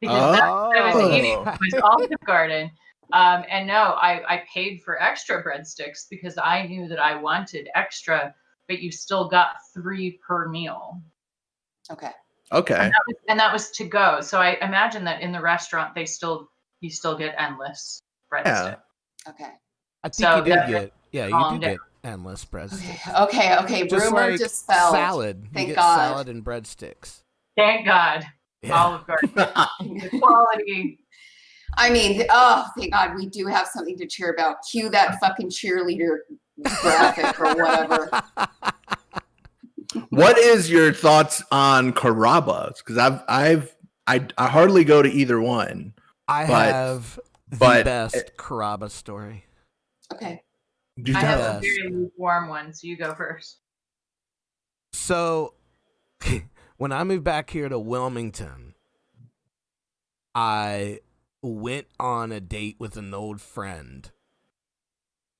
because that's what I was eating Oh. was Olive Garden. And no, I paid for extra breadsticks because I knew that I wanted extra, but you still got 3 per meal. Okay. Okay. And that was to go. So I imagine that in the restaurant you still get endless breadsticks. Yeah. Okay. I think So you did that- get, yeah, you calm do down. get endless breadsticks. Okay. Just Rumor like dispelled. salad. You Thank get God. salad and breadsticks. Thank God. Yeah. Olive Garden. The quality. I mean, thank God we do have something to cheer about. Cue that fucking cheerleader graphic or whatever. What is your thoughts on Carrabba's? Because I hardly go to either one. I But- have the but- best Carrabba story. Okay. Do you I have tell a us? very lukewarm one, so you go first. So, when I moved back here to Wilmington, I went on a date with an old friend,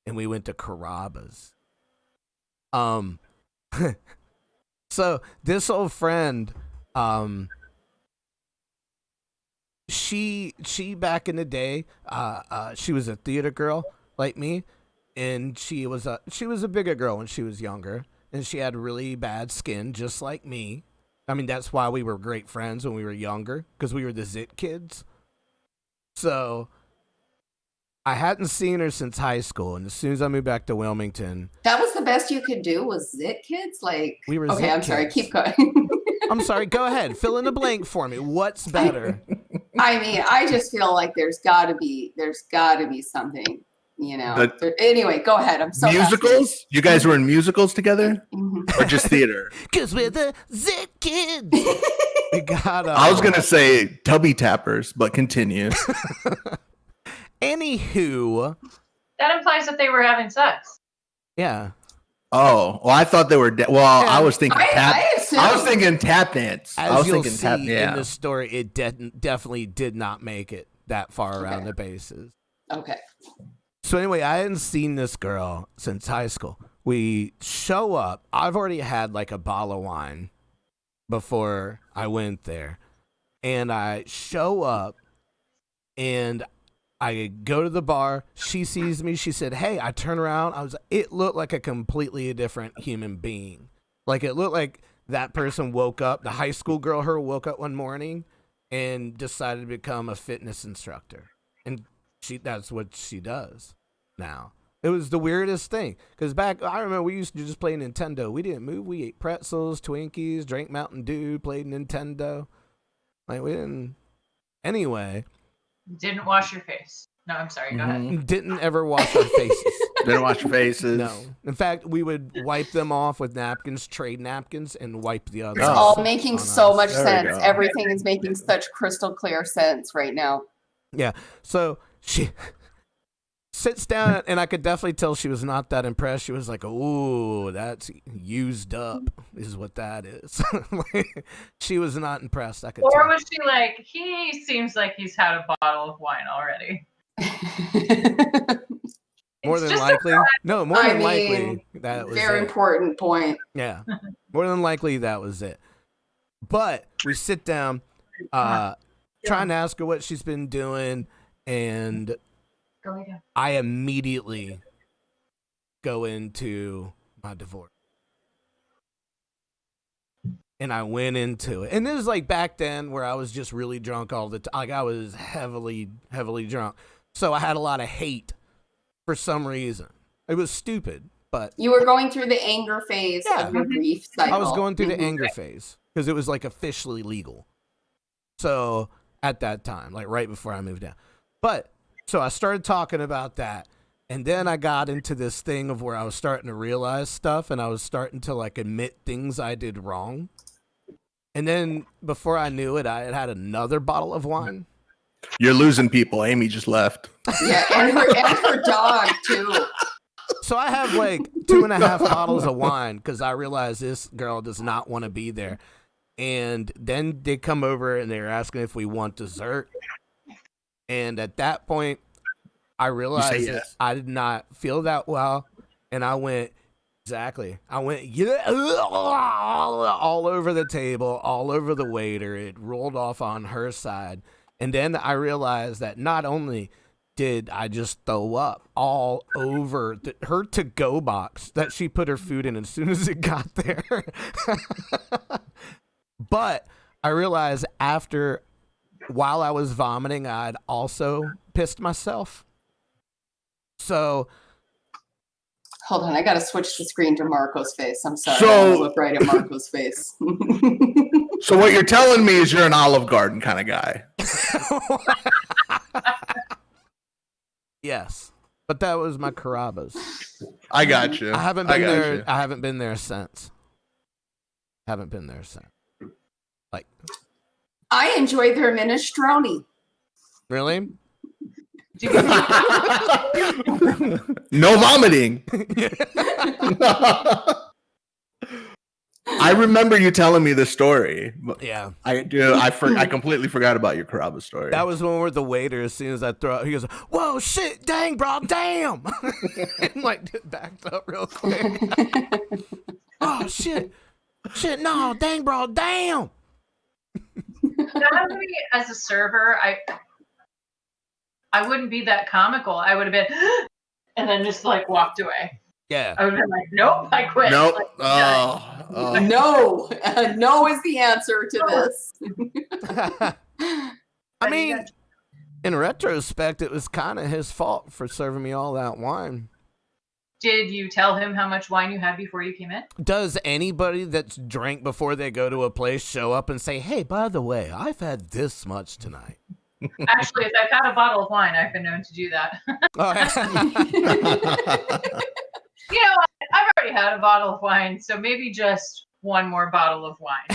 and we went to Carrabba's. So this old friend, she back in the day, she was a theater girl like me, and she was a bigger girl when she was younger, and she had really bad skin just like me. I mean, that's why we were great friends when we were younger, because we were the Zit kids. So I hadn't seen her since high school, and as soon as I moved back to Wilmington, That was the best you could do was Zit kids? Like, we were okay, Zit I'm sorry. kids. Keep going. I'm sorry, go ahead. Fill in the blank for me. What's better? I mean, I just feel like there's got to be something, Anyway, go ahead. I'm so Musicals? You guys were in musicals together, Mhm. or just theater? Because we're the Zit kids. We got I was gonna say tubby tappers, but continue. Anywho, That implies that they were having sex. yeah. Oh, well, I thought they were. I was thinking tap. I assume. I was thinking tap dance. I As was you'll thinking see tap. in Yeah. the story, it definitely did not make it that far around the bases. Okay. So anyway, I hadn't seen this girl since high school. We show up. I've already had like a bottle of wine before I went there. And I show up and I go to the bar. She sees me. She said, "Hey," I turn around. It looked like a completely different human being. Like it looked like that person woke up, the high school girl woke up one morning and decided to become a fitness instructor. And that's what she does now. It was the weirdest thing. Because I remember we used to just play Nintendo. We didn't move. We ate pretzels, Twinkies, drank Mountain Dew, played Nintendo. Like, we didn't. Anyway. Didn't wash your face. No, I'm sorry. Go ahead. Didn't ever wash our faces. Didn't wash your faces. No. In fact, we would wipe them off with napkins, trade napkins, and wipe the others. It's all making so much There we sense. go. Everything is making such crystal clear sense right now. Yeah. So she sits down, and I could definitely tell she was not that impressed. She was like, "Ooh, that's used up," is what that is. She was not impressed. I could Or tell. was she like, he seems like he's had a bottle of wine already? More It's than just a likely. No, more I than likely mean, that was Very it. important point. Yeah. More than likely that was it. But we sit down, trying to ask her what she's been doing, and Go ahead. I immediately go into my divorce. And I went into it. And this is like back then where I was just really drunk all the time. Like I was heavily, heavily drunk. So I had a lot of hate for some reason. It was stupid, but You were going through the anger phase Yeah. of your grief cycle. I was going through the Mhm. anger phase because it was like officially legal. So at that time, like right before I moved down. But so I started talking about that. And then I got into this thing of where I was starting to realize stuff and I was starting to like admit things I did wrong. And then before I knew it, I had had another bottle of wine. You're losing people. Amy just left. Yeah, and her dog too. So I have like 2.5 bottles of wine because I realized this girl does not want to be there. And then they come over and they're asking if we want dessert. And at that point, I realized that yes. I did not feel that well. And I went, exactly. I went, yeah, all over the table, all over the waiter. It rolled off on her side. And then I realized that not only did I just throw up all over her to-go box that she put her food in as soon as it got there, but I realized while I was vomiting, I'd also pissed myself. So Hold on, I gotta switch the screen to Marco's face. I'm sorry. So- I want to look right at Marco's face. So what you're telling me is you're an Olive Garden kind of guy. yes, but that was my Carrabba's. I got you. I haven't been there. I haven't been there since. Like, I enjoy their minestrone. really? No vomiting. I remember you telling me this story. Yeah. I do. I completely forgot about your Carrabba story. That was when we're the waiter. As soon as I throw up, he goes, "Whoa, shit, dang, bro, damn!" And like backed up real quick. Oh shit, no, dang, bro, damn. Normally, as a server, I wouldn't be that comical. I would have been, and then just like walked away. Yeah. I would have been like, nope, I quit. Nope. Like, No, no is the answer to this. I mean, in retrospect, it was kind of his fault for serving me all that wine. Did you tell him how much wine you had before you came in? Does anybody that's drank before they go to a place show up and say, "Hey, by the way, I've had this much tonight"? Actually, if I've had a bottle of wine, I've been known to do that. Oh, You know, I've already had a bottle of wine, so maybe just one more bottle of wine.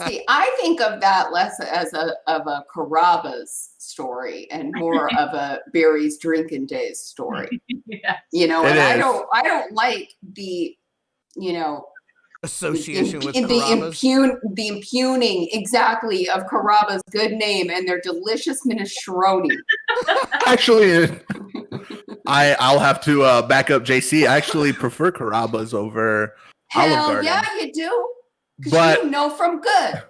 See, I think of that less as of a Carrabba's story and more of a Barry's drinking days story. Yes. You know, It and is. I don't like the, you know, association with the Carrabba's. the impugning exactly of Carrabba's good name and their delicious minestrone. Actually, I'll have to back up JC. I actually prefer Carrabba's over Olive Hell Garden. yeah, you do. But- Because you know from good.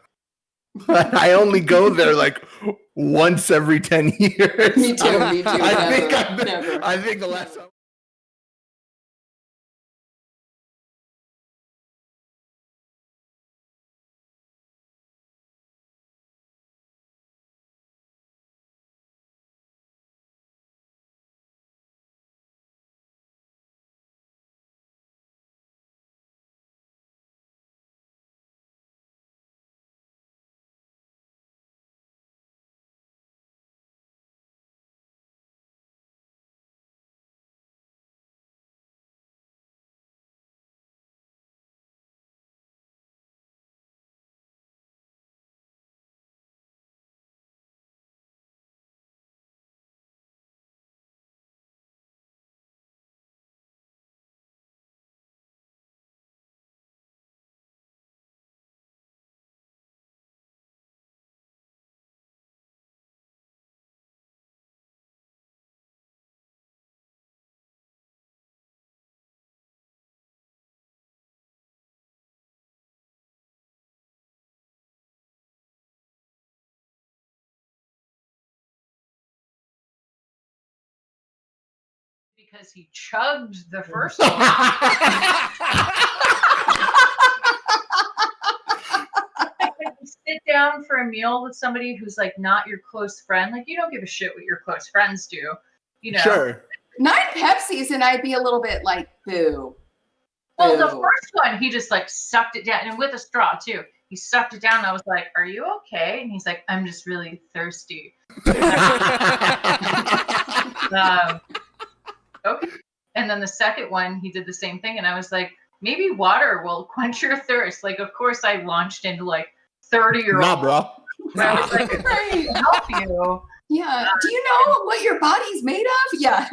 I only go there like once every 10 years. Me too. Me too. I Never. think the last time. Because he chugged the first one. When you sit down for a meal with somebody who's like not your close friend, like you don't give a shit what your close friends do, you know. Sure. 9 Pepsis and I'd be a little bit like, boo. Well, the Boo. first one, he just like sucked it down, and with a straw too. He sucked it down, and I was like, "Are you okay?" And he's like, "I'm just really thirsty." Okay. And then the second one, he did the same thing, and I was like, "Maybe water will quench your thirst." Like, of course, I launched into like 30-year-old. Nah, bro. And I was like, Right. "Help you." Yeah. Do you know what your body's made of? Yeah.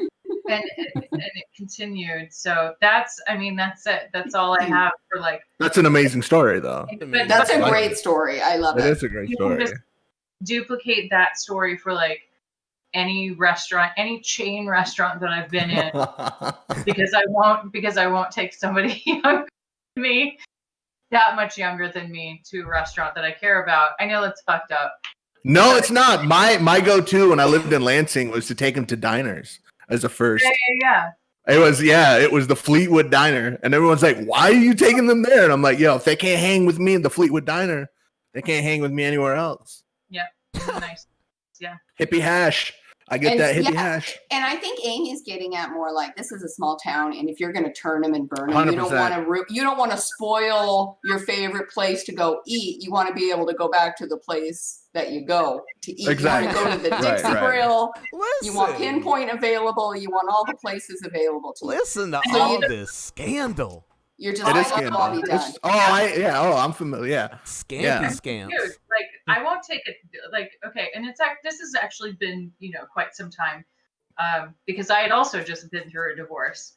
And it continued. So that's it. That's all I have for like. That's an amazing story, though. But That's a Like great story. I love It it. is a great you can story. just duplicate that story for like any restaurant, any chain restaurant that I've been in, because I won't take somebody younger than me, that much younger than me, to a restaurant that I care about. I know that's fucked up. No, it's not. My go-to when I lived in Lansing was to take him to diners as a first. Yeah. It was the Fleetwood Diner. And everyone's like, why are you taking them there? And I'm like, yo, if they can't hang with me in the Fleetwood Diner, they can't hang with me anywhere else. Yeah. Nice. Yeah. Hippie hash. I get that hippie hash. And I think Amy's getting at more like this is a small town, and if you're going to turn them and burn them, 100%. you don't want to spoil your favorite place to go eat. You want to be able to go back to the place that you go to eat. Exactly. You want to go to the Dixie Grill. Listen. You want pinpoint available. You want all the places available to you. Listen to all this scandal. You're just It is like, scandal. I'll be done. I'm familiar. Yeah. Scampy scams. Dude, like I won't take it. Like okay, and this has actually been quite some time, because I had also just been through a divorce,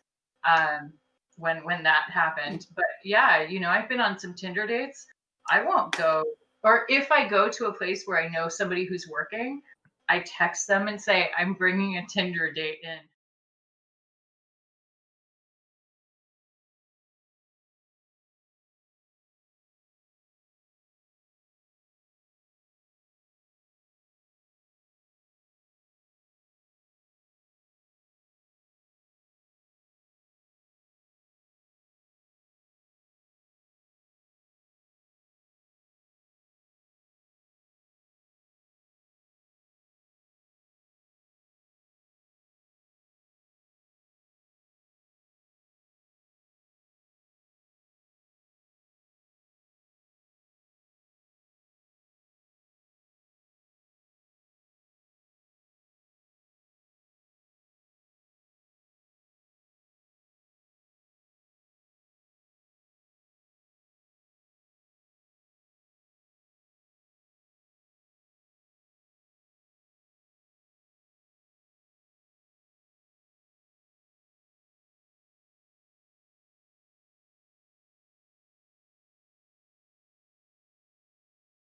when that happened. But yeah, I've been on some Tinder dates. I won't go, or if I go to a place where I know somebody who's working, I text them and say I'm bringing a Tinder date in.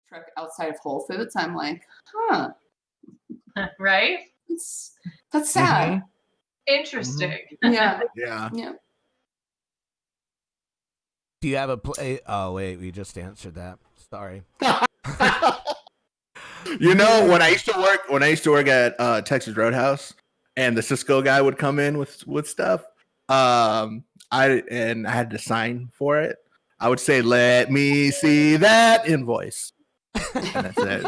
Truck outside of Whole Foods. I'm like, Right? That's sad. Interesting. Yeah. Yeah. Yeah. Do you have a play? Oh wait, we just answered that. Sorry. When I used to work at Texas Roadhouse, and the Cisco guy would come in with stuff, I had to sign for it. I would say, "Let me see that invoice," and that's it.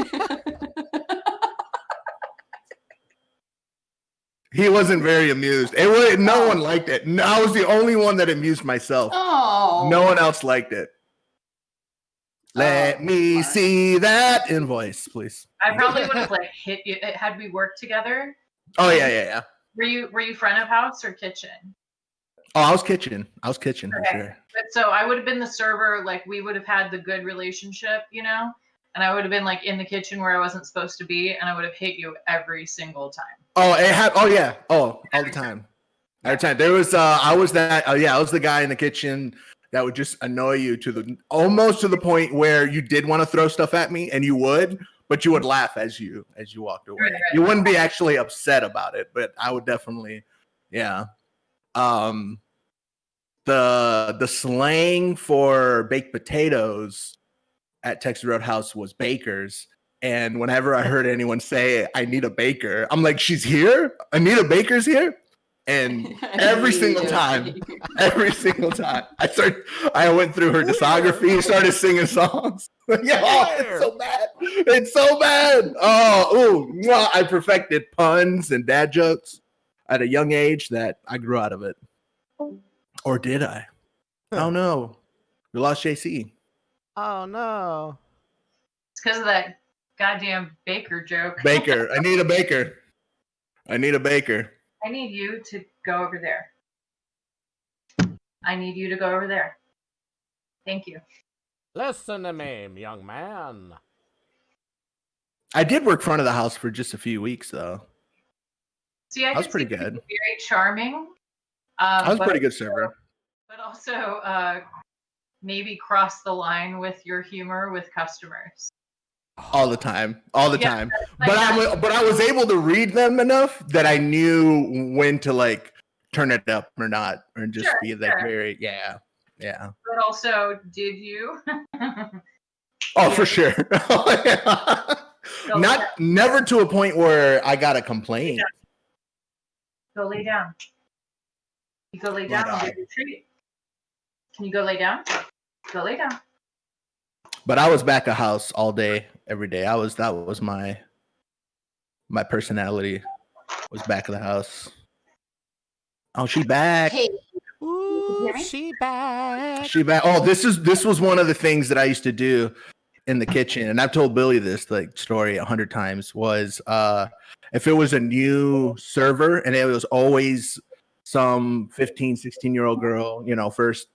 He wasn't very amused. No one liked it. No, I was the only one that amused myself. Oh. No one else liked it. Let me see that invoice, please. I probably would have hit you had we worked together. Oh yeah. Were you front of house or kitchen? Oh, I was kitchen for sure. But so I would have been the server. Like we would have had the good relationship, and I would have been in the kitchen where I wasn't supposed to be, and I would have hit you every single time. Oh, yeah. Oh, all the time. Every time. There was I was the guy in the kitchen that would just annoy you almost to the point where you did want to throw stuff at me, and you would, but you would laugh as you walked away. Right. You wouldn't be actually upset about it, but I would definitely, yeah. The slang for baked potatoes at Texas Roadhouse was bakers. And whenever I heard anyone say, "I need a baker," I'm like, "She's here? Anita Baker's here?" And every single time, I went through her discography and started singing songs. It's so bad. It's so bad. I perfected puns and dad jokes at a young age that I grew out of it. Or did I? Oh no. We lost JC. Oh no. It's because of that goddamn baker joke. Baker. I need a baker. I need you to go over there. Thank you. Listen to me, young man. I did work front of the house for just a few weeks, though. See, I was could pretty see you good. Very charming. I was a pretty good server. But also, maybe cross the line with your humor with customers. All the time. Yeah, But I was able to read them enough that I knew when to turn it up or not, or just be very yeah. But also, did you? Oh, for sure. Never to a point where I got a complaint. Go lay down. You go lay down. I'll get your treat. Can you go lay down? Go lay down. But I was back at house all day, every day. That was my personality. Was back of the house. Oh, she back. Hey, Ooh, she back. She back. Oh, this was one of the things that I used to do in the kitchen, and I've told Billy this story 100 times. Was if it was a new server and it was always some 15, 16-year-old girl, first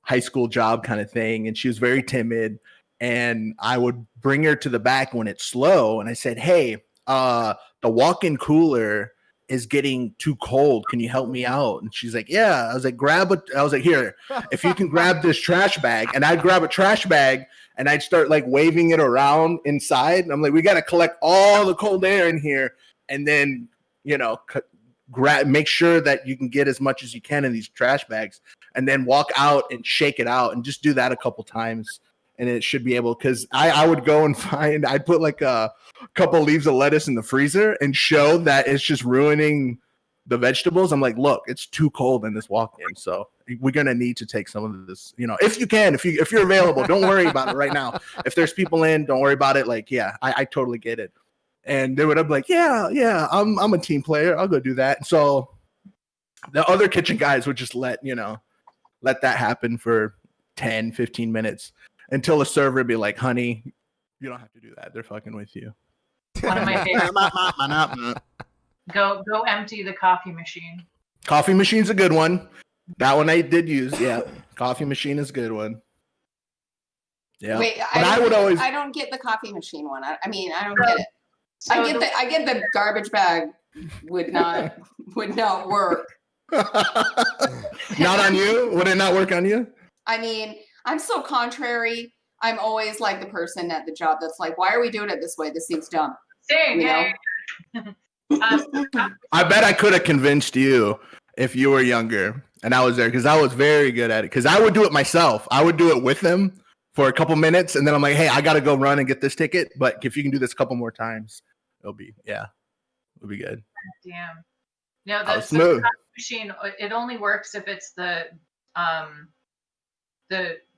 high school job kind of thing, and she was very timid, and I would bring her to the back when it's slow, and I said, "Hey, the walk-in cooler is getting too cold. Can you help me out?" And she's like, "Yeah." I was like, "Here, if you can grab this trash bag." And I'd grab a trash bag and I'd start like waving it around inside. And I'm like, "We got to collect all the cold air in here, and then make sure that you can get as much as you can in these trash bags, and then walk out and shake it out, and just do that a couple times." And it should be able, because I would go and I'd put like a couple leaves of lettuce in the freezer and show that it's just ruining the vegetables. I'm like, "Look, it's too cold in this walk-in, so we're gonna need to take some of this. If you can, if you're available, don't worry about it right now. If there's people in, don't worry about it. Like, yeah, I totally get it." And they would be like, "Yeah, I'm a team player. I'll go do that." So the other kitchen guys would just let that happen for 10, 15 minutes. Until a server would be like, "Honey, you don't have to do that. They're fucking with you." One of my favorites. Go empty the coffee machine. Coffee machine's a good one. That one I did use. Yeah, coffee machine is a good one. Yeah. Wait, I don't get the coffee machine one. I don't get it. So I get the garbage bag would not work. Not on you? Would it not work on you? I'm so contrary. I'm always like the person at the job that's like, "Why are we doing it this way? This seems dumb." Same, know? I bet I could have convinced you if you were younger and I was there, because I was very good at it. Because I would do it myself. I would do it with them for a couple minutes, and then I'm like, "Hey, I got to go run and get this ticket. But if you can do this a couple more times, it'll be good." Damn. No, That was the smooth. coffee machine. It only works if it's the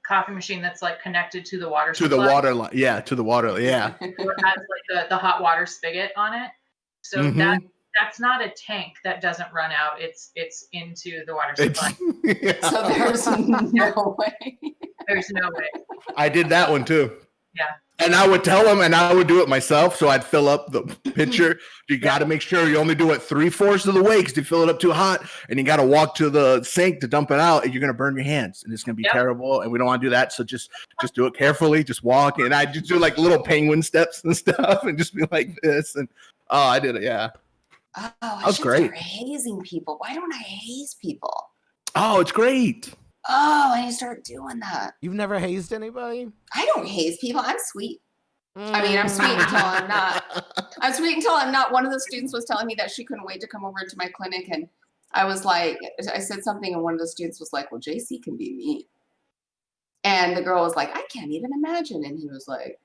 coffee machine that's like connected to the water To the water line. Yeah, to the water. Yeah. It has like the hot water spigot on it. So that's not a tank that doesn't run out. It's into the water supply. Yeah. So there's no way. There's no way. I did that one too. Yeah. And I would tell them, and I would do it myself. So I'd fill up the pitcher. You got to make sure you only do it 3/4 of the way, because you fill it up too hot, and you got to walk to the sink to dump it out, and you're gonna burn your hands, and it's gonna be terrible. And we don't want to do that. So just do it carefully. Just walk, and I just do like little penguin steps and stuff, and just be like this. And I did it. Yeah. Oh, that was great. Start hazing people. Why don't I haze people? Oh, it's great. Oh, I need to start doing that. You've never hazed anybody? I don't haze people. I'm sweet. I'm sweet until I'm not. I'm sweet until I'm not. One of the students was telling me that she couldn't wait to come over to my clinic, and I was like, I said something, and one of the students was like, "Well, JC can be mean." And the girl was like, "I can't even imagine." And he was like,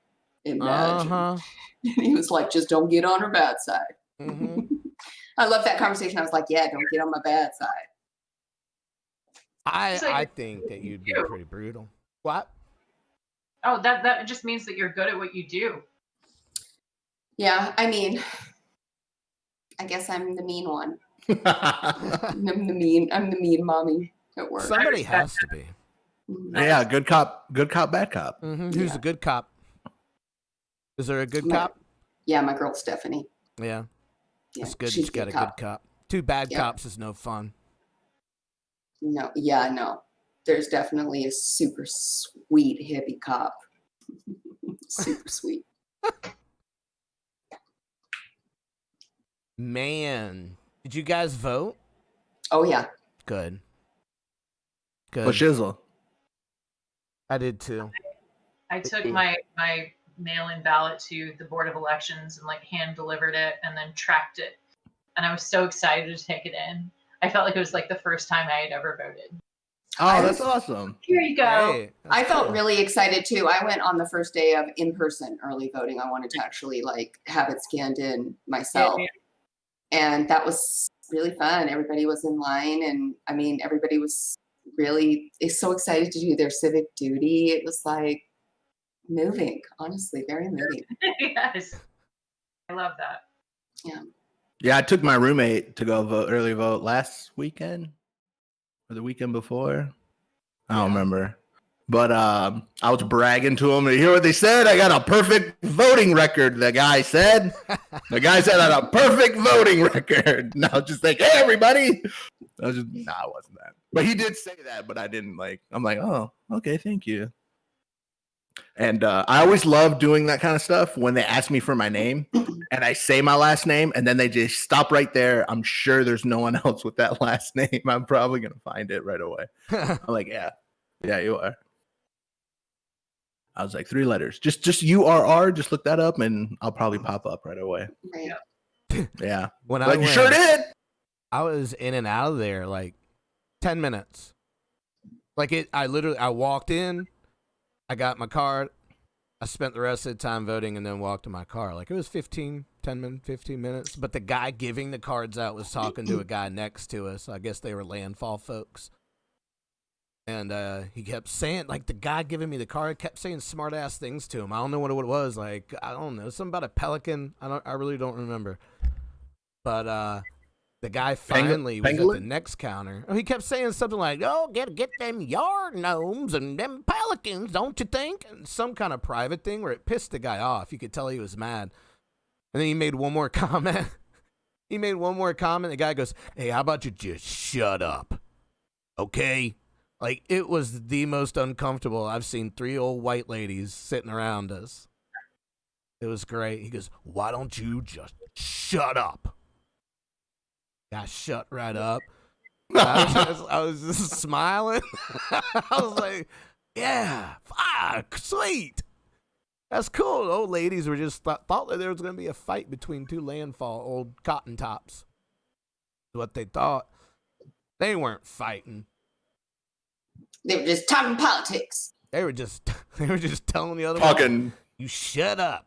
"Imagine." And he was like, "Just don't get on her bad side." I love that conversation. I was like, "Yeah, don't get on my bad side." I think that you'd be pretty brutal. What? Oh, that just means that you're good at what you do. Yeah, I guess I'm the mean one. I'm the mean mommy at work. Somebody has to be. Yeah, good cop, bad cop. Who's a good cop? Is there a good cop? Yeah, my girl Stephanie. Yeah. Yeah, it's good. she's She's got a good cop. Two bad cops is no fun. No. There's definitely a super sweet hippie cop. Super sweet. Man, did you guys vote? Oh yeah. Good. What shizzle? I did too. I took my mail-in ballot to the Board of Elections and like hand delivered it and then tracked it. And I was so excited to take it in. I felt like it was like the first time I had ever voted. Oh, that's awesome. Here you go. Hey, I that's felt cool. really excited too. I went on the first day of in-person early voting. I wanted to actually like have it scanned in myself. Yeah. And that was really fun. Everybody was in line, and I mean, everybody was really so excited to do their civic duty. It was like moving, honestly, very moving. Yes. I love that. Yeah, I took my roommate to go early vote last weekend or the weekend before. I don't remember. But I was bragging to him. You hear what they said? I got a perfect voting record, the guy said. The guy said I had a perfect voting record. And I was just like, hey, everybody. I was just, nah, I wasn't that. But he did say that, but I didn't like, I'm like, oh, okay, thank you. And I always love doing that kind of stuff when they ask me for my name and I say my last name and then they just stop right there. I'm sure there's no one else with that last name. I'm probably going to find it right away. I'm like, yeah, you are. I was like, 3 letters. Just URR. Just look that up, and I'll probably pop up right away. Right. Yeah. When I Like, you went, sure did. I was in and out of there like 10 minutes. Like I walked in, I got my card, I spent the rest of the time voting, and then walked to my car. Like it was 15 minutes. But the guy giving the cards out was talking to a guy next to us. I guess they were landfall folks. And he kept saying, like, the guy giving me the card kept saying smart ass things to him. I don't know what it was. Like, I don't know, something about a pelican. I really don't remember. But the guy finally was at the next counter. He kept saying something like, "Oh, get them yard gnomes and them pelicans, don't you think?" And some kind of private thing where it pissed the guy off. You could tell he was mad. And then he made one more comment. The guy goes, "Hey, how about you just shut up? Okay?" Like, it was the most uncomfortable. I've seen 3 old white ladies sitting around us. It was great. He goes, "Why don't you just shut up?" I shut right up. I was just smiling. I was like, yeah, fuck, sweet. That's cool. The old ladies were just thought that there was going to be a fight between 2 landfall old cotton tops. That's what they thought. They weren't fighting. They were just talking politics. They were just telling the other one, "You shut up."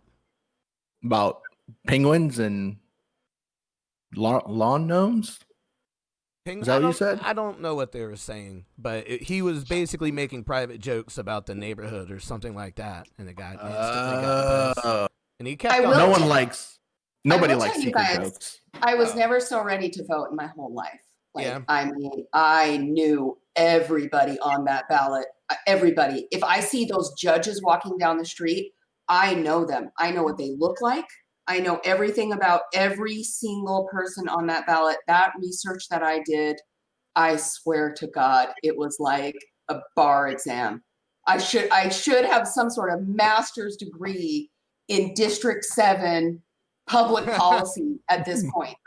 About penguins and lawn gnomes. Is that what you said? I don't know what they were saying, but he was basically making private jokes about the neighborhood or something like that, and the guy instantly got pissed. And he kept going. Nobody likes secret jokes. I was never so ready to vote in my whole life. Like, Yeah. I mean, I knew everybody on that ballot. Everybody. If I see those judges walking down the street, I know them. I know what they look like. I know everything about every single person on that ballot. That research that I did, I swear to God, it was like a bar exam. I should have some sort of master's degree in District 7 public policy at this point.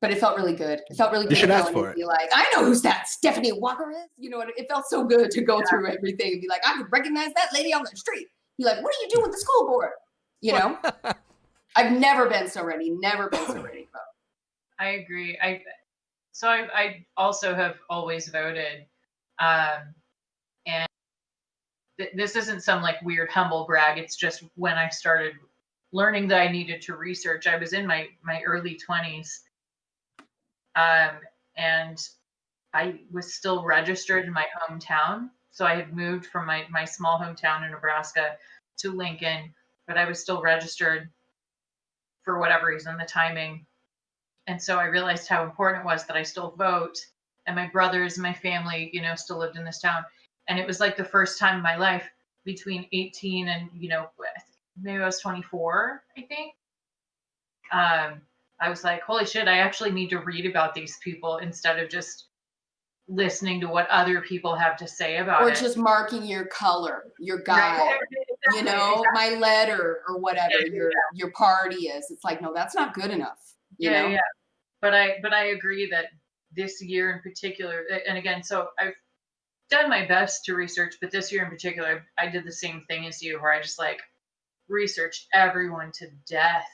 But it felt really good. It felt really good. You should ask for it. Be like, I know who's that Stephanie Walker is. You know, it felt so good to go through everything and be like, I could recognize that lady on the street. Be like, what do you do with the school board? You know, I've never been so ready. Never been so ready to vote. I agree. I also have always voted, and this isn't some like weird humble brag. It's just when I started learning that I needed to research. I was in my early 20s, and I was still registered in my hometown. So I had moved from my small hometown in Nebraska to Lincoln, but I was still registered for whatever reason, the timing. And so I realized how important it was that I still vote. And my brothers and my family, you know, still lived in this town. And it was like the first time in my life between 18 and, you know, maybe I was 24, I think. I was like, holy shit, I actually need to read about these people instead of just listening to what other people have to say about it. Or just marking your color, your guy, Right. you know, my letter or whatever your party is. It's like, no, that's not good enough. You know? Yeah. But I agree that this year in particular, and again, so I've done my best to research, but this year in particular, I did the same thing as you, where I just like researched everyone to death.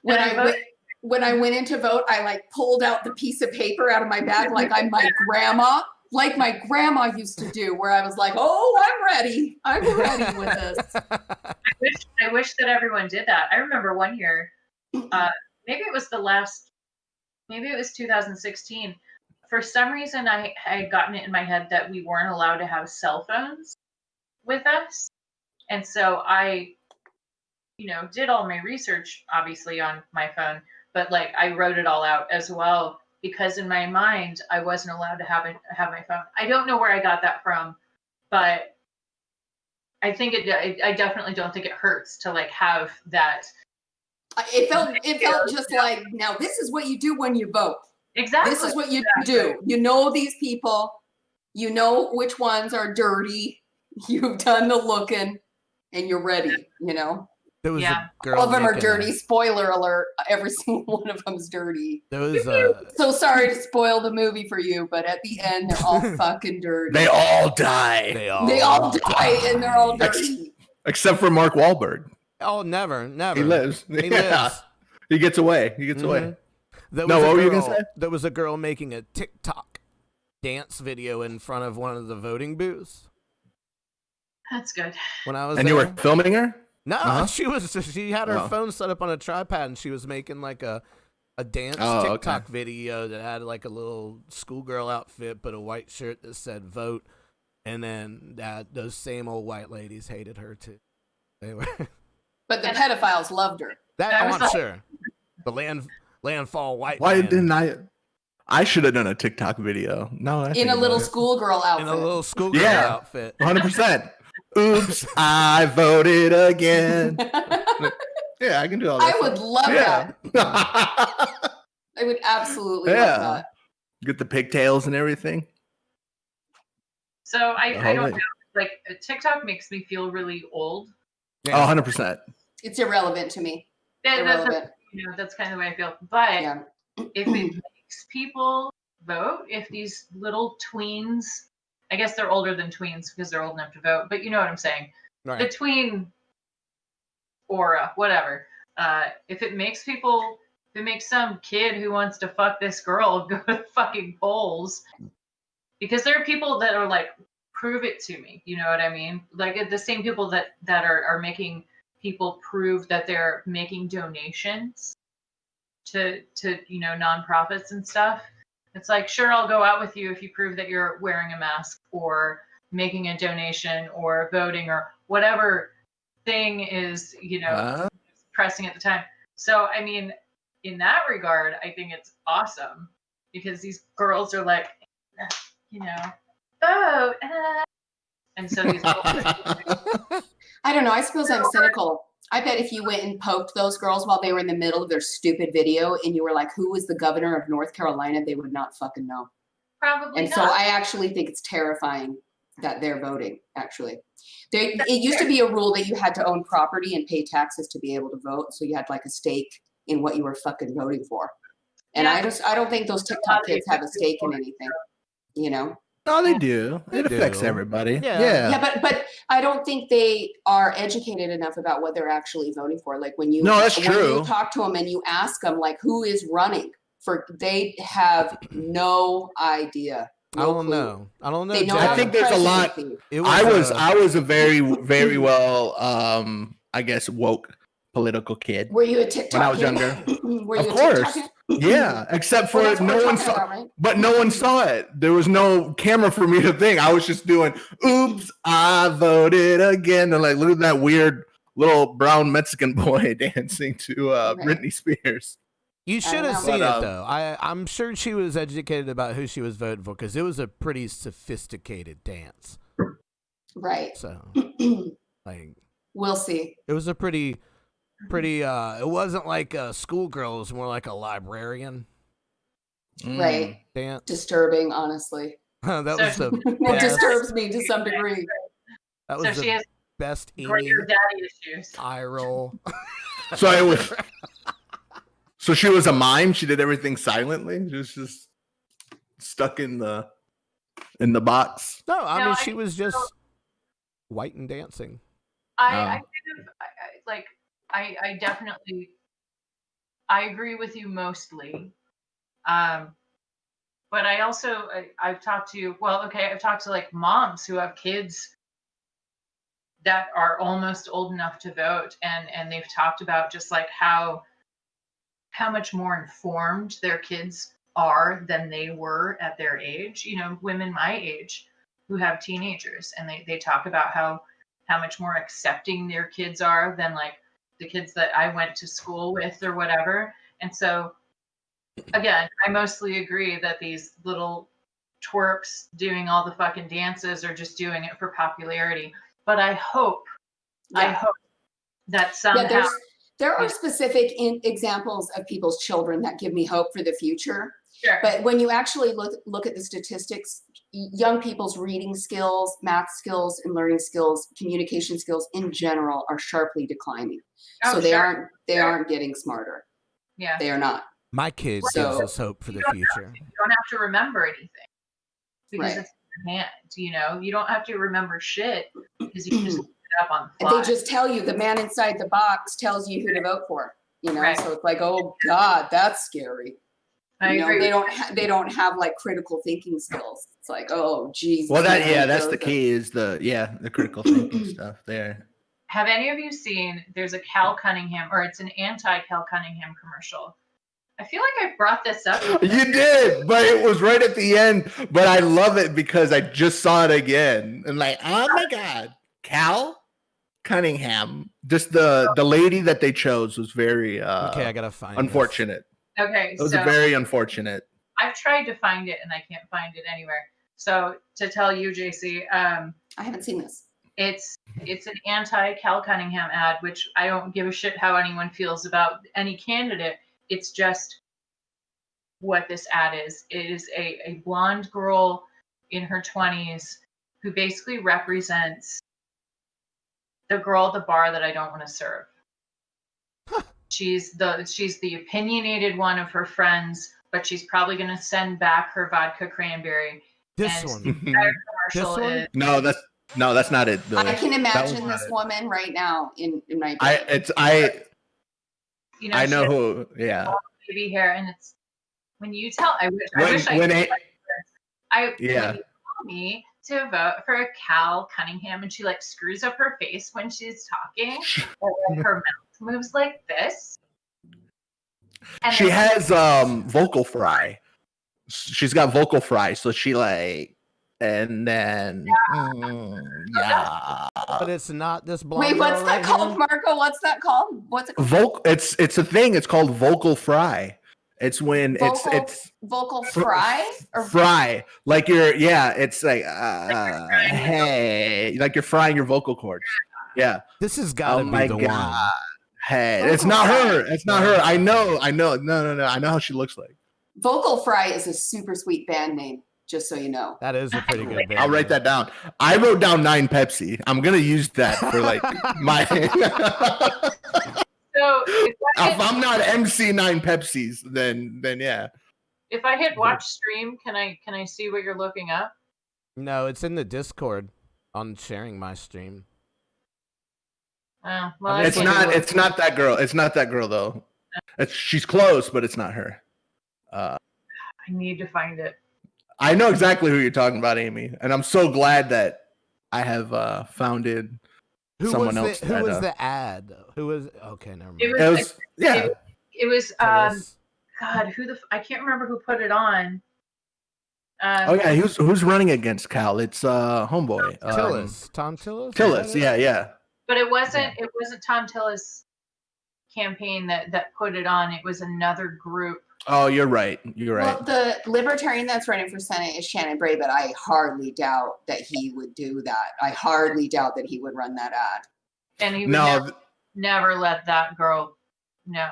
When I went in to vote, I like pulled out the piece of paper out of my bag like I'm my grandma, like my grandma used to do, where I was like, "Oh, I'm ready with this." I wish that everyone did that. I remember one year, maybe it was 2016. For some reason, I had gotten it in my head that we weren't allowed to have cell phones with us, and so I, did all my research obviously on my phone, but like I wrote it all out as well because in my mind I wasn't allowed to have my phone. I don't know where I got that from, but I think I definitely don't think it hurts to like have that. It felt just like, now this is what you do when you vote. Exactly. This is what you do. You know these people. You know which ones are dirty. You've done the looking, and you're ready. There was a girl. All of them are dirty. Spoiler alert: every single one of them's dirty. There was So sorry to spoil the movie for you, but at the end, they're all fucking dirty. They all die. They all die, and they're all dirty. Except for Mark Wahlberg. Oh, never. He lives. He lives. He gets away. Away. What were you gonna say? There was a girl making a TikTok dance video in front of one of the voting booths. That's good. When I was and there. You were filming her? No, she had her phone set up on a tripod and she was making like a dance TikTok video that had like a little schoolgirl outfit but a white shirt that said vote, and then those same old white ladies hated her too. They were But the pedophiles loved her. I'm sure. The landfall white. Why man. didn't I? I should have done a TikTok video. No, in a little schoolgirl outfit. In a little schoolgirl outfit. 100%. Oops, I voted again. Yeah, I can do all that. I would love that. I would absolutely love that. Get the pigtails and everything. So I don't know. Like TikTok makes me feel really old. Yeah. Oh, 100%. It's irrelevant to me. That's kind of the way I feel. But if it makes people vote, if these little tweens, I guess they're older than tweens because they're old enough to vote, but you know what I'm saying. Right. The tween aura, whatever. If it makes some kid who wants to fuck this girl go to fucking polls, because there are people that are like, prove it to me. You know what I mean? Like the same people that are making people prove that they're making donations to nonprofits and stuff. It's like, sure, I'll go out with you if you prove that you're wearing a mask or making a donation or voting or whatever thing is, pressing at the time. So, I mean, in that regard, I think it's awesome because these girls are like, vote. And so these girls I don't know. I suppose I'm cynical. I bet if you went and poked those girls while they were in the middle of their stupid video and you were like, who was the governor of North Carolina? They would not fucking know. Probably and not. So I actually think it's terrifying that they're voting, actually. It used to be a rule that you had to own property and pay taxes to be able to vote. So you had like a stake in what you were fucking voting for. And I don't think those TikTok kids have a stake in anything, No, they do. It affects everybody. Yeah, but I don't think they are educated enough about what they're actually voting for. Like when you that's true. When you talk to them and you ask them like who is running they have no idea. I don't know. I think there's a lot. I was a very, very well, I guess, woke political kid. Were you a TikTok when I was younger? Of course. Yeah, except for no one saw, right? But no one saw it. There was no camera for me to think. I was just doing, oops, I voted again. And like, look at that weird little brown Mexican boy dancing to Britney Spears. You should have seen it though. I'm sure she was educated about who she was voting for because it was a pretty sophisticated dance. Right. So, like, we'll see. It was a pretty. It wasn't like a schoolgirl. It was more like a librarian. Right. Dance. Disturbing, honestly. That was the. It disturbs me to some degree. That was she has best greater daddy issues. Eye roll. So she was a mime. She did everything silently. She was just stuck in the box. No, I mean she was just white and dancing. I definitely, I agree with you mostly, but But I also I've talked to I've talked to like moms who have kids that are almost old enough to vote, and they've talked about just like how much more informed their kids are than they were at their age. You know, women my age who have teenagers, and they talk about how much more accepting their kids are than like the kids that I went to school with or whatever. And so again, I mostly agree that these little twerps doing all the fucking dances are just doing it for popularity. But I hope that somehow there are specific examples of people's children that give me hope for the future. Sure. But when you actually look at the statistics, young people's reading skills, math skills, and learning skills, communication skills in general are sharply declining. So they aren't getting smarter. Yeah. They are not. My kid gives us hope for the future. You don't have to remember anything because Right. it's in your hand. You know, you don't have to remember shit because you just look it up on the And fly. they just tell you, the man inside the box tells you who to vote for. You know, Right. so it's like, oh God, that's scary. I You know, agree. they don't have like critical thinking skills. It's like, oh Jesus. Well, man, that's those the key is the critical thinking stuff there. Have any of you seen? There's a Cal Cunningham, or it's an anti-Cal Cunningham commercial. I feel like I brought this up. You did, but it was right at the end. But I love it because I just saw it again, and like, oh my God, Cal Cunningham. Just the lady that they chose was very Okay, I gotta find unfortunate. Okay, It was so very unfortunate. I've tried to find it and I can't find it anywhere. So to tell you, JC, I haven't seen this. it's an anti-Cal Cunningham ad, which I don't give a shit how anyone feels about any candidate. It's just what this ad is. It is a blonde girl in her 20s who basically represents the girl at the bar that I don't want to serve. She's the opinionated one of her friends, but she's probably going to send back her vodka cranberry. This And one. the entire commercial This one? is No, that's not it, Billy. I can That imagine was this not woman right now in my it. brain. you know, I she know has who. Yeah. baby hair, and it's when you tell I wish When I could it- like this. Yeah. When you tell me to vote for Cal Cunningham, and she like screws up her face when she's talking, or like, her mouth moves like this. And She then- has vocal fry. She's got vocal fry, so she like, and then yeah. But it's not this blonde. Wait, what's girl that right called, here? Marco? What's that called? What's it called? It's a thing. It's called vocal fry. It's when it's Vocal fry or fry, like it's like hey, like you're frying your vocal cords. Yeah. This has got to Oh be my the God. one. Hey, Vocal it's not fry. her. It's not her. I know. No. I know how she looks like. Vocal Fry is a super sweet band name, just so you know. That is a pretty good band. I'll write that down. I wrote down 9 Pepsi. I'm gonna use that for like my. So If I'm not MC 9 Pepsis, then yeah. if I hit watch stream, can I see what you're looking up? No, it's in the Discord on sharing my stream. Well, I It's can't not. do it. It's not that girl. It's not that girl though. She's close, but it's not her. I need to find it. I know exactly who you're talking about, Amy, and I'm so glad that I have founded Who someone was else. the, who that, was the ad? Who was okay? Never mind. It was, It was yeah. it was Tell us. God, I can't remember who put it on. Oh yeah, who's running against Cal? It's homeboy. Tillis. Tom Tillis? Tillis, yeah. But it wasn't Tom Tillis' campaign that put it on. It was another group. Oh, you're right. You're right. Well, the libertarian that's running for Senate is Shannon Bray, but I hardly doubt that he would do that. I hardly doubt that he would run that ad. And he would No, never let that girl. No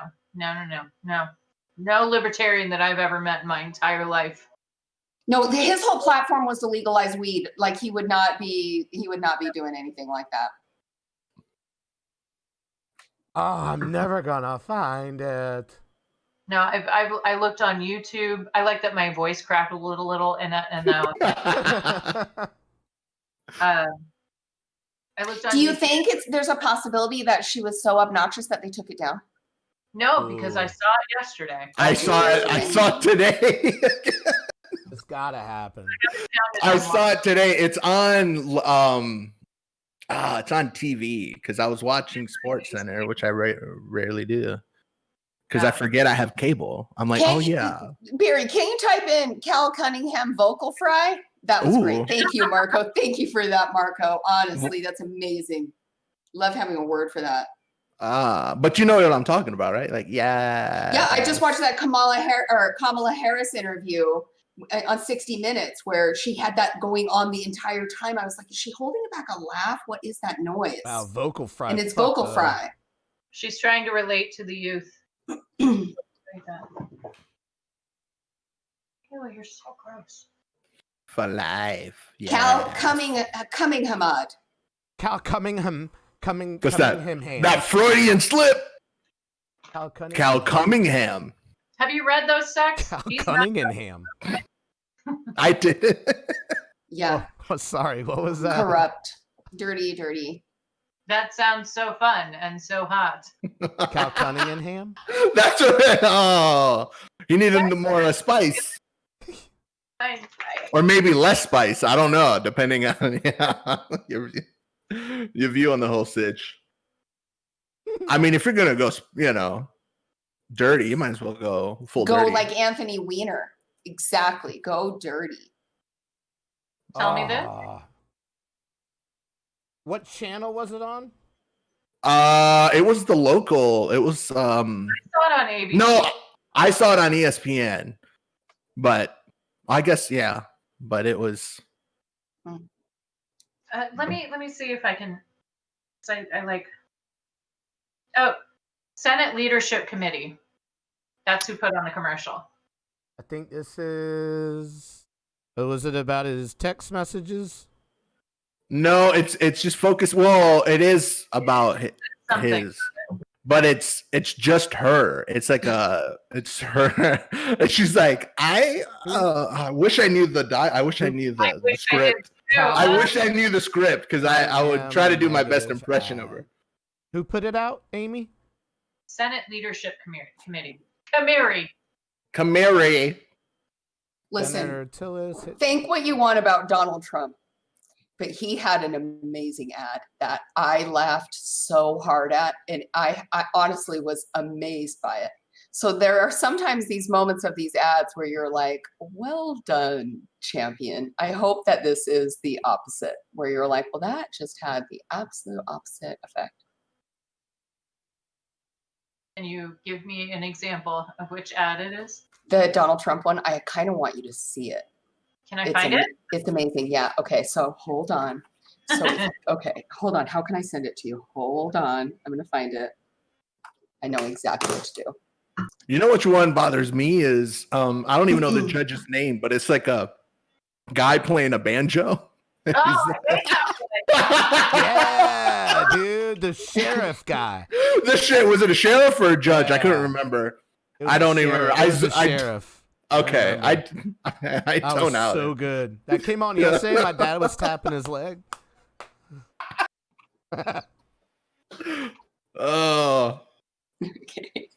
libertarian that I've ever met in my entire life. No, his whole platform was to legalize weed. Like he would not be doing anything like that. Oh, I'm never gonna find it. No, I looked on YouTube. I like that my voice crackled a little, and now I looked on. Do you YouTube. think there's a possibility that she was so obnoxious that they took it down? No, because I Ooh. saw it yesterday. I saw it. I saw it today. It's gotta happen. I saw it today. It's on it's on TV because I was watching Sports Center, which I rarely do. Because I forget I have cable. I'm like, oh yeah. Barry, can you type in Cal Cunningham vocal fry? That was great. Thank you, Marco. Thank you for that, Marco. Honestly, that's amazing. Love having a word for that. But you know what I'm talking about, right? Like, yeah. Yeah, I just watched that Kamala Harris interview on 60 Minutes where she had that going on the entire time. I was like, is she holding back a laugh? What is that noise? Wow, vocal fry. And it's vocal fry. She's trying to relate to the youth. Ew, you're so gross. For life. Yeah. Cal Cunningham. Cal Cunningham. What's that? That Freudian slip. Cal Cunningham. Have you read those texts? Cal Cunningham. I did. Yeah. Oh, sorry. What was that? Corrupt. Dirty. That sounds so fun and so hot. Cal Cunningham? That's what. Oh, you needed more spice. Or maybe less spice. I don't know, depending on your view on the whole sitch. I mean, if you're gonna go, dirty, you might as well go full dirty. Go like Anthony Weiner. Exactly. Go dirty. Tell me this. What channel was it on? It was the local. It was I saw it on ABC. No, I saw it on ESPN. But I guess but it was let me see if I can I like Senate Leadership Committee. That's who put on the commercial. I think this is was it about his text messages? No, it's just focused. Well, it is about his, but it's just her. It's like it's her. And she's like, I wish I knew I wish I knew the script. I wish I knew the script because I would try to do my best impression of her. Who put it out, Amy? Senate Leadership Committee. Camary. Listen, think what you want about Donald Trump, but he had an amazing ad that I laughed so hard at, and I honestly was amazed by it. So there are sometimes these moments of these ads where you're like, well done, champion. I hope that this is the opposite, where you're like, well, that just had the absolute opposite effect. Can you give me an example of which ad it is? The Donald Trump one, I kind of want you to see it. Can I find it? It's amazing. Yeah. Okay. So hold on. Okay. Hold on. How can I send it to you? Hold on. I'm going to find it. I know exactly what to do. You know which one bothers me is I don't even know the judge's name, but it's like a guy playing a banjo. Oh, yeah, dude, the sheriff guy. Was it a sheriff or a judge? Yeah. I couldn't remember. I don't even remember. I was the sheriff. Okay, I tone out. So good. That came on yesterday. My dad was tapping his leg. Oh. Okay.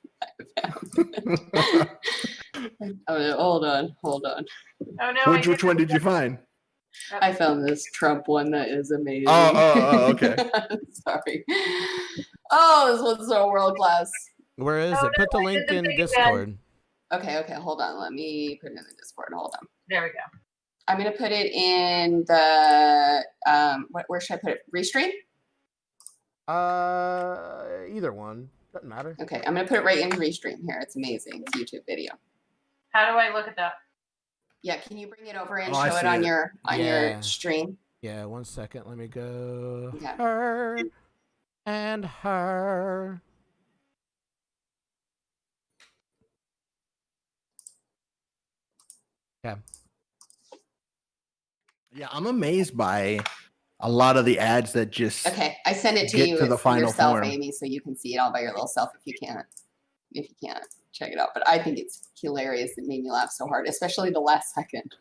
Hold on. Oh no. Which one did you find? I found this Trump one that is amazing. Oh, okay. Sorry. Oh, this one's so world class. Where is it? Put the link in Discord. Okay. Hold on. Let me put it in the Discord. Hold on. There we go. I'm going to put it in the, where should I put it? Restream? Either one. Doesn't matter. Okay. I'm going to put it right in Restream here. It's amazing. It's a YouTube video. How do I look at that? Yeah. Can you bring it over and show it on your stream? Yeah. 1 second. Let me go. Okay. Her and her. Yeah, I'm amazed by a lot of the ads that just I send it to you to the final yourself, form. Amy, so you can see it all by your little self if you can't check it out. But I think it's hilarious. It made me laugh so hard, especially the last second.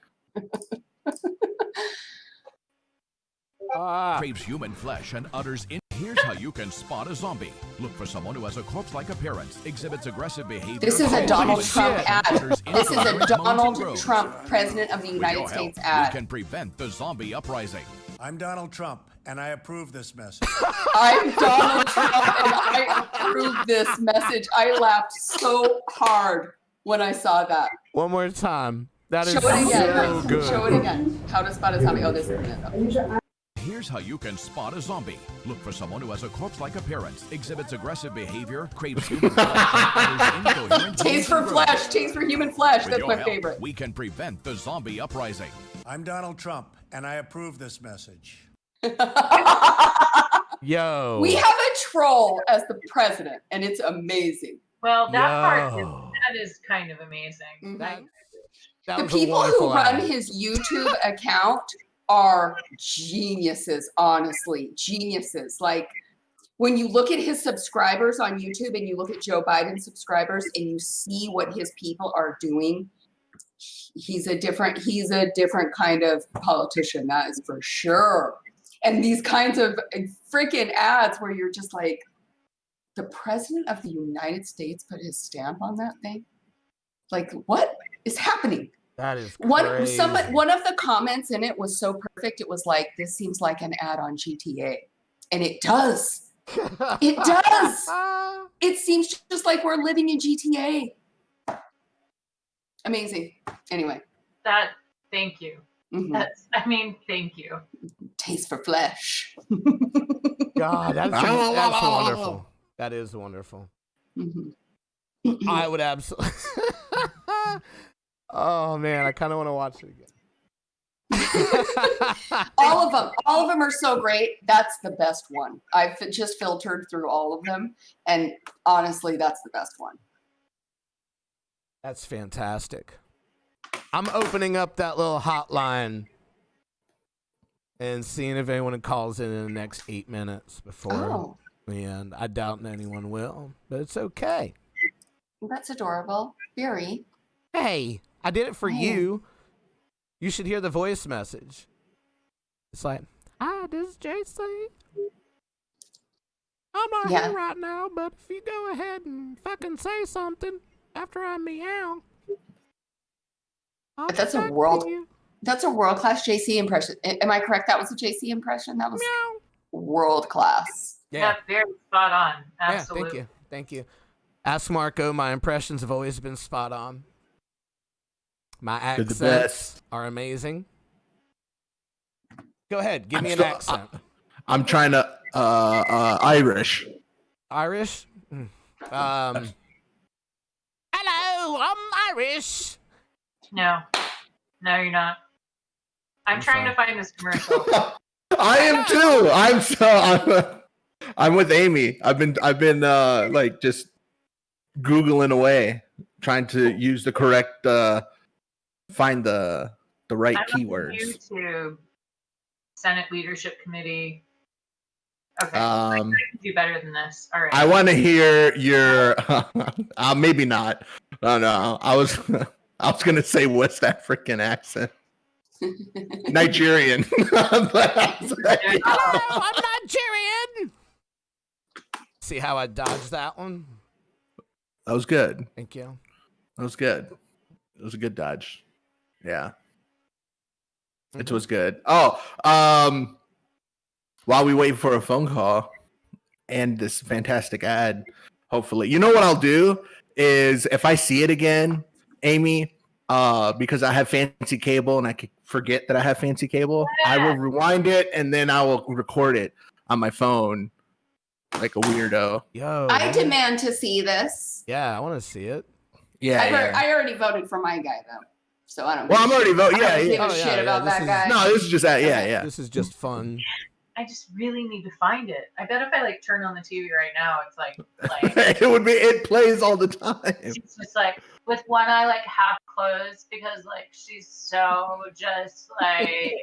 Craves human flesh and utters in Here's how you can spot a zombie. Look for someone who has a corpse-like appearance, exhibits aggressive behavior. This is a Donald Trump ad. utters This is a incoherent moans and Donald groans. Trump, President of the With United your States help, ad. we can prevent the zombie uprising. I'm Donald Trump, and I approve this message. I'm Donald Trump, and I approve this message. I laughed so hard when I saw that. One more time. That is Show it again. so good. Show it again. How to spot a zombie. Oh, this isn't it, though. Here's how you can spot a zombie. Look for someone who has a corpse-like appearance, exhibits aggressive behavior, craves human flesh, and utters incoherent Taste moans for and groans. flesh. Taste for human flesh. With That's your my help, favorite. we can prevent the zombie uprising. I'm Donald Trump, and I approve this message. Yo. We have a troll as the president, and it's amazing. Well, that part Yo. that is kind of amazing. That The was a people who wonderful run ad. his YouTube account are geniuses, honestly. Geniuses. Like, when you look at his subscribers on YouTube and you look at Joe Biden's subscribers and you see what his people are doing, he's a different kind of politician, that is for sure. And these kinds of freaking ads where you're just like, the president of the United States put his stamp on that thing? Like, what is happening? That is One crazy. of the comments in it was so perfect. It was like, this seems like an ad on GTA. And it does. It does. It seems just like we're living in GTA. Amazing. Anyway. Thank you. Mhm. Thank you. Taste for flesh. God, that's wonderful. That is wonderful. Mhm. I would absolutely. Oh man, I kind of want to watch it again. All of them are so great. That's the best one. I've just filtered through all of them, and honestly, that's the best one. That's fantastic. I'm opening up that little hotline and seeing if anyone calls in the next 8 minutes before. Oh, And I doubt anyone will, but it's okay. that's adorable. Very. Hey, I did it for Hey. you. You should hear the voice message. It's like, hi, this is JC. I'm not Yeah. here right now, but if you go ahead and fucking say something after I meow, I'll That's get a back to world- you. That's a world-class JC impression. Am I correct? That was a JC impression? That was Meow. world-class. Yeah, very spot on. Absolutely. Yeah, thank you. Ask Marco. My impressions have always been spot on. My They're the accents best. are amazing. Go ahead, give me an still- accent. I'm trying to Irish. Irish? Hello, I'm Irish. No, you're not. I'm trying to find this commercial. I am too. I'm with Amy. I've been like just Googling away, trying to use the correct find the right I'm on keywords. YouTube, Senate Leadership Committee. Okay, Um, I can do better than this. All right. I want to hear your maybe not. No. I was gonna say West African accent. Nigerian. But I was like, Hello, I'm Nigerian. See how I dodged that one? that was good. Thank you. That was good. It was a good dodge. Yeah. It was good. Oh, while we wait for a phone call and this fantastic ad, hopefully. You know what I'll do is if I see it again, Amy, because I have fancy cable and I could forget that I have fancy cable, I will rewind it and then I will record it on my phone like a weirdo. Yo. I demand to see this. Yeah, I want to see it. Yeah. I already voted for my guy, though. So I don't Well, I'm already voting. I Yeah, don't give yeah. a Oh, yeah, shit yeah, about this that is- guy. No, this is just that. Yeah. This is just fun. I just really need to find it. I bet if I like turn on the TV right now, it's like It plays all the time. it's just like with one eye like half closed because like she's so just like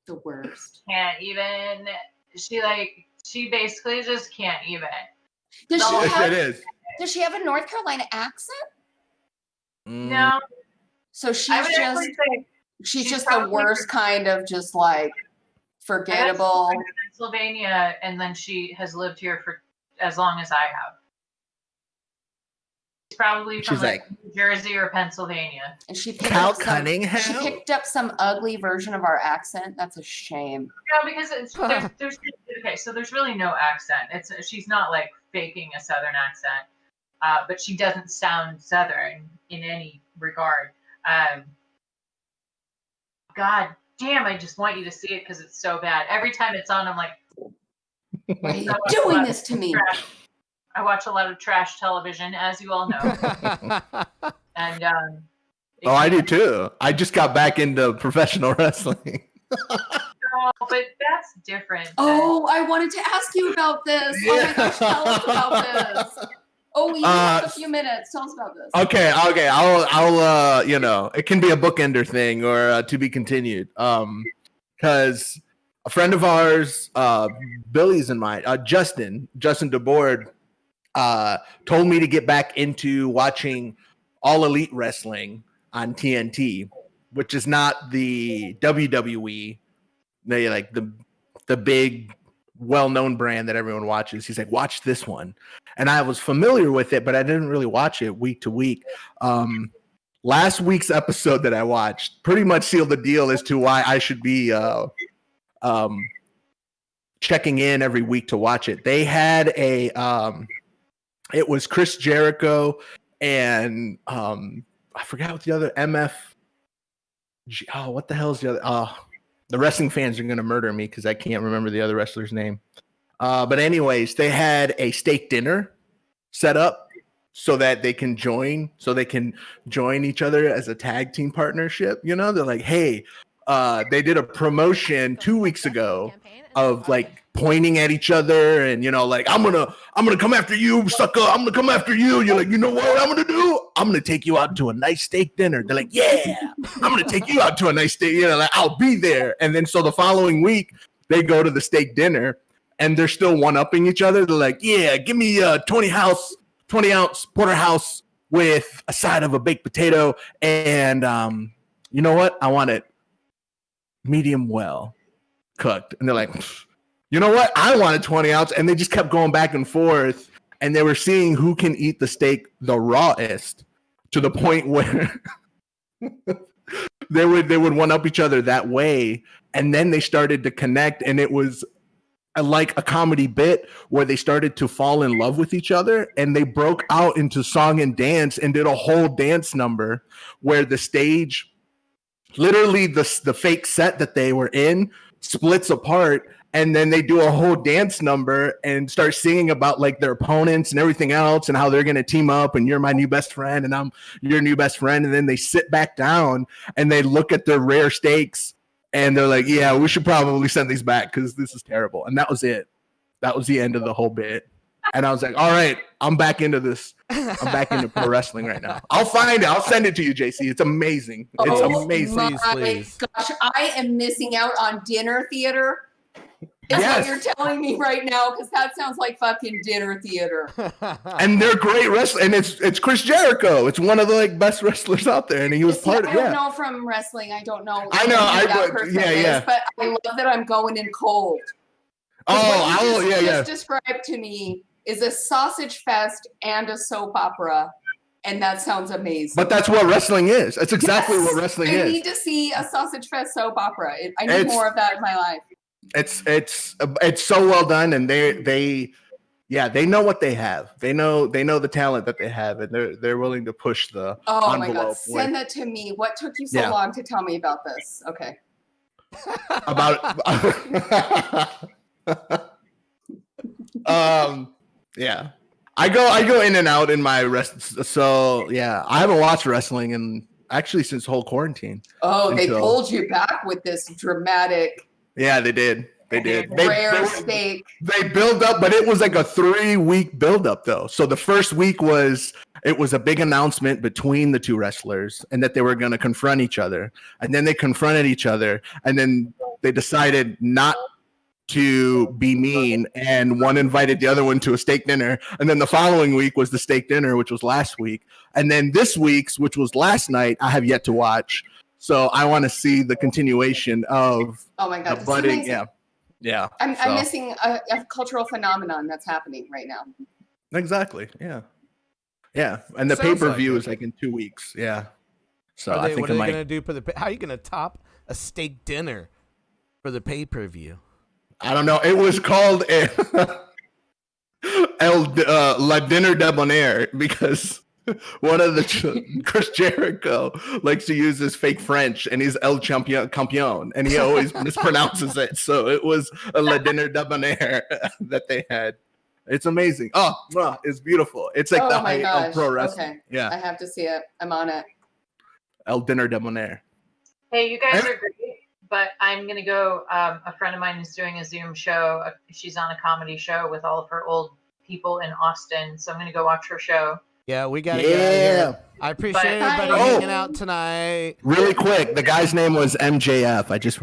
The worst. can't even. She basically just can't even. Does No, she Yes, have? it is. Does she have a North Carolina accent? No, So I she's would just actually say she's she's just the probably- worst kind of just like forgettable. Pennsylvania, and then she has lived here for as long as I have. She's probably from like New Jersey or Pennsylvania. And she Cal Cunningham. She picked up some ugly version of our accent. That's a shame. Yeah, because there's okay, so there's really no accent. She's not like faking a Southern accent, but she doesn't sound Southern in any regard. God damn, I just want you to see it because it's so bad. Every time it's on, I'm like, why are you doing this to me? I watch a lot of trash television, as you all know. And I do too. I just got back into professional wrestling. No, but that's different. Oh, I wanted to ask you about this. Yeah. Oh my gosh, tell us about this. Oh, we have a few minutes. Tell us about this. Okay. I'll it can be a bookender thing or to be continued. Because a friend of ours, Billy's and mine, Justin DeBoard, told me to get back into watching All Elite Wrestling on TNT, which is not the WWE. They like the big well-known brand that everyone watches. He's like, watch this one. And I was familiar with it, but I didn't really watch it week to week. Last week's episode that I watched pretty much sealed the deal as to why I should be checking in every week to watch it. They had it was Chris Jericho and I forgot what the other what the hell is the other? The wrestling fans are going to murder me because I can't remember the other wrestler's name. But anyways, they had a steak dinner set up so that they can join each other as a tag team partnership. You know, they're like, hey, they did a promotion 2 weeks ago of like pointing at each other and, you know, like, I'm gonna come after you, sucker. I'm gonna come after you. You're like, you know what I'm gonna do? I'm gonna take you out to a nice steak dinner. They're like, yeah, I'm gonna take you out to a nice steak. You know, like, I'll be there. And then so the following week they go to the steak dinner and they're still one-upping each other. They're like, yeah, give me a 20 ounce porterhouse with a side of a baked potato. And you know what? I want it medium well cooked. And they're like, you know what? I wanted 20 ounce. And they just kept going back and forth. And they were seeing who can eat the steak the rawest to the point where they would one up each other that way. And then they started to connect. And it was like a comedy bit where they started to fall in love with each other. And they broke out into song and dance and did a whole dance number where the stage, literally the fake set that they were in, splits apart. And then they do a whole dance number and start singing about like their opponents and everything else and how they're going to team up and you're my new best friend and I'm your new best friend. And then they sit back down and they look at their rare steaks and they're like, yeah, we should probably send these back because this is terrible. And that was it. That was the end of the whole bit. And I was like, all right, I'm back into this. I'm back into pro wrestling right now. I'll find it. I'll send it to you, JC. It's amazing. It's amazing. Please. Gosh, I am missing out on dinner theater. Is what you're telling me right now, because that sounds like fucking dinner theater. And they're great wrestlers, and it's Chris Jericho. It's one of the like best wrestlers out there, and he was part of. I don't know from wrestling. I don't know. I know. But I love that I'm going in cold. Just described to me is a sausage fest and a soap opera. And that sounds amazing. But that's what wrestling is. That's exactly what wrestling is. I need to see a sausage fest soap opera. I need more of that in my life. It's so well done, and they know what they have. They know the talent that they have, and they're willing to push the envelope. My God, send that to me. What took you so long to tell me about this? Okay. I go in and out in my rest. So yeah, I haven't watched wrestling in actually since whole quarantine. They pulled you back with this dramatic. Yeah, they did. Rare steak. They build up, but it was like a 3-week build up though. So the first week was a big announcement between the two wrestlers and that they were going to confront each other. And then they confronted each other and then they decided not to be mean, and one invited the other one to a steak dinner. And then the following week was the steak dinner, which was last week. And then this week's, which was last night, I have yet to watch. So I want to see the continuation of oh my God, budding. Yeah. Yeah. I'm so- missing a cultural phenomenon that's happening right now. Exactly. Yeah. Yeah. And the Sounds pay-per-view like is like in 2 weeks. Yeah. So Are I they, think what are it they might. gonna do for the? How are you gonna top a steak dinner for the pay-per-view? I don't know. It was called La Dinner Debonair because one of the Chris Jericho likes to use his fake French, and he's El Campion, and he always mispronounces it. So it was a La Dinner Debonair that they had. It's amazing. Oh, it's beautiful. It's like Oh the my height gosh. of pro wrestling. Okay. Yeah, I have to see it. I'm on it. El Dinner Debonair. Hey, you guys are great, but I'm gonna go. A friend of mine is doing a Zoom show. She's on a comedy show with all of her old people in Austin, so I'm gonna go watch her show. Yeah, we gotta get out of here. I appreciate Bye. everybody Bye. hanging out tonight. Really quick, the guy's name was MJF. I just remember.